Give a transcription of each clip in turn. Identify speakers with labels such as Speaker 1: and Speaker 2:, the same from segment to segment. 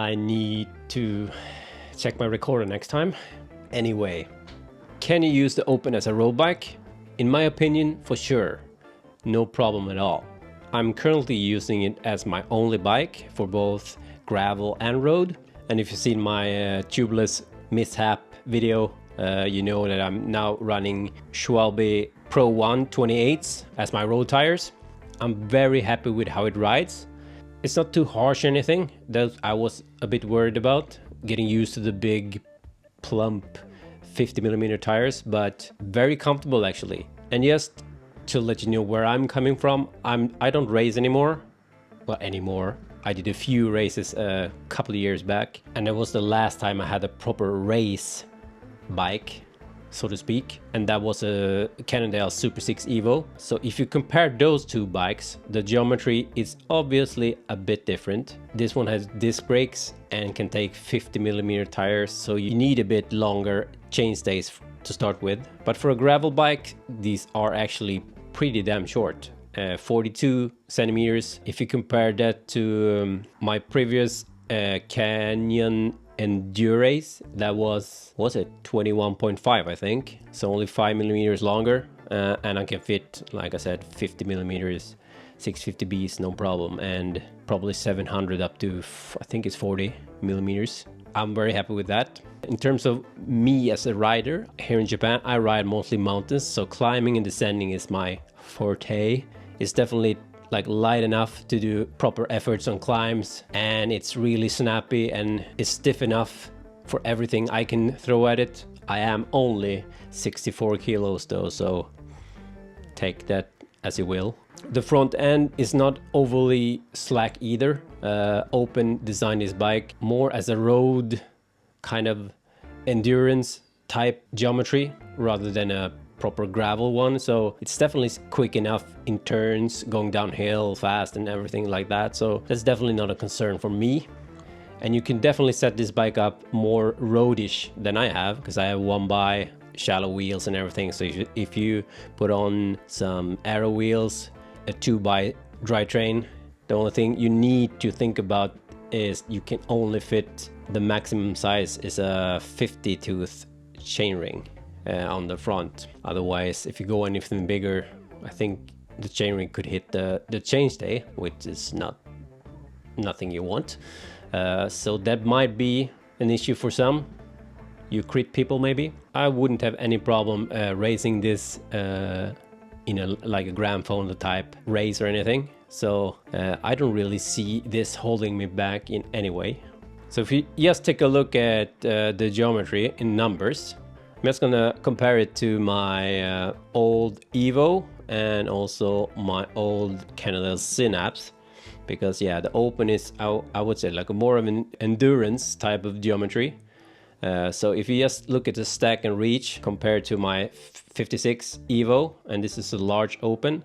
Speaker 1: I need to check my recorder next time. Anyway, can you use the Open as a road bike? In my opinion, for sure. No problem at all. I'm currently using it as my only bike for both gravel and road. And if you've seen my tubeless mishap video, you know that I'm now running Schwalbe Pro 1 28s as my road tires. I'm very happy with how it rides. It's not too harsh or anything that I was a bit worried about, getting used to the big plump 50mm tires, but very comfortable actually. And just to let you know where I'm coming from, I don't race anymore. Well, anymore. I did a few races a couple of years back, and that was the last time I had a proper race bike, so to speak, and that was a Cannondale Super 6 Evo. So if you compare those two bikes, the geometry is obviously a bit different. This one has disc brakes and can take 50mm tires, so you need a bit longer chainstays to start with. But for a gravel bike, these are actually pretty damn short, 42 centimeters. If you compare that to my previous Canyon Endurace, that was it 21.5, I think, so only 5mm longer, and I can fit, like I said, 50mm 650Bs, no problem, and probably 700 up to I think it's 40mm. I'm very happy with that. In terms of me as a rider, here in Japan I ride mostly mountains, so climbing and descending is my forte. It's definitely like light enough to do proper efforts on climbs, and it's really snappy and it's stiff enough for everything I can throw at it. I am only 64 kilos though, so take that as you will. The front end is not overly slack either. Open designed this bike more as a road kind of endurance type geometry rather than a proper gravel one, so it's definitely quick enough in turns, going downhill fast and everything like that, so that's definitely not a concern for me. And you can definitely set this bike up more roadish than I have, because I have 1x shallow wheels and everything. So if you put on some aero wheels, a 2x drivetrain, the only thing you need to think about is you can only fit, the maximum size is a 50 tooth chainring on the front. Otherwise, if you go anything bigger, I think the chainring could hit the chainstay, which is nothing you want. So that might be an issue for some. You crit people maybe. I wouldn't have any problem racing this in like a Grand Fondo type race or anything. So I don't really see this holding me back in any way. So if you just take a look at the geometry in numbers, I'm just gonna compare it to my old Evo and also my old Cannondale Synapse, because yeah, the Open is, I would say, like a more of an endurance type of geometry. So if you just look at the stack and reach compared to my 56 Evo, and this is a large Open,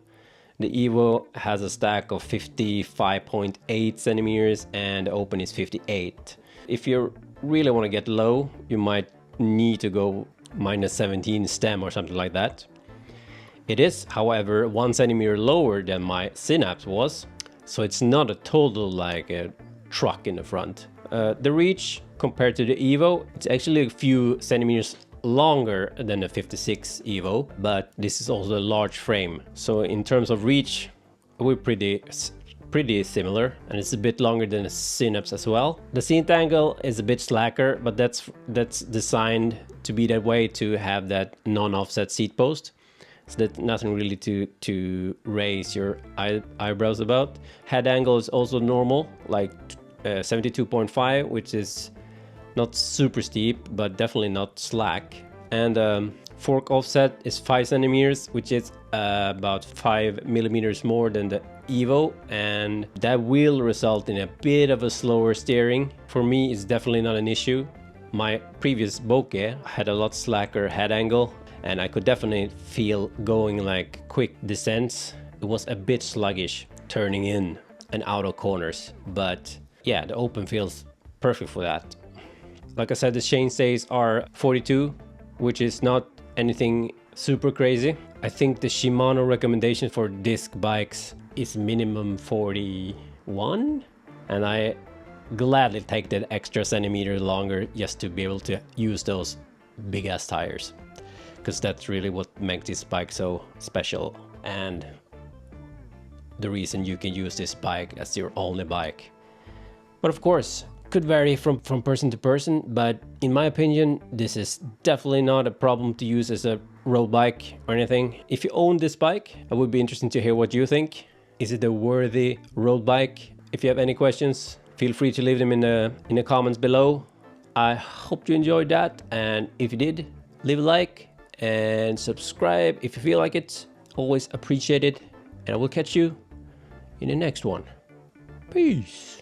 Speaker 1: the Evo has a stack of 55.8 centimeters and the Open is 58. If you really want to get low, you might need to go -17 stem or something like that. It is, however, 1 centimeter lower than my Synapse was, so it's not a total like a truck in the front. The reach compared to the Evo, it's actually a few centimeters longer than the 56 Evo, but this is also a large frame, so in terms of reach we're pretty similar, and it's a bit longer than the Synapse as well. The seat angle is a bit slacker, but that's designed to be that way, to have that non-offset seat post, so that's nothing really to raise your eyebrows about. Head angle is also normal, like 72.5, which is not super steep but definitely not slack. And fork offset is 5 centimeters, which is about 5mm more than the Evo, and that will result in a bit of a slower steering. For me, it's definitely not an issue. My previous Bokeh had a lot slacker head angle, and I could definitely feel going like quick descents. It was a bit sluggish turning in and out of corners, but yeah, the Open feels perfect for that. Like I said, the chainstays are 42, which is not anything super crazy. I think the Shimano recommendation for disc bikes is minimum 41, and I gladly take that extra centimeter longer just to be able to use those big ass tires, because that's really what makes this bike so special, and the reason you can use this bike as your only bike. But of course, could vary from person to person, but in my opinion, this is definitely not a problem to use as a road bike or anything. If you own this bike, I would be interested to hear what you think. Is it a worthy road bike? If you have any questions, feel free to leave them in the comments below. I hope you enjoyed that, and if you did, leave a like and subscribe if you feel like it. Always appreciate it, and I will catch you in the next one. Peace.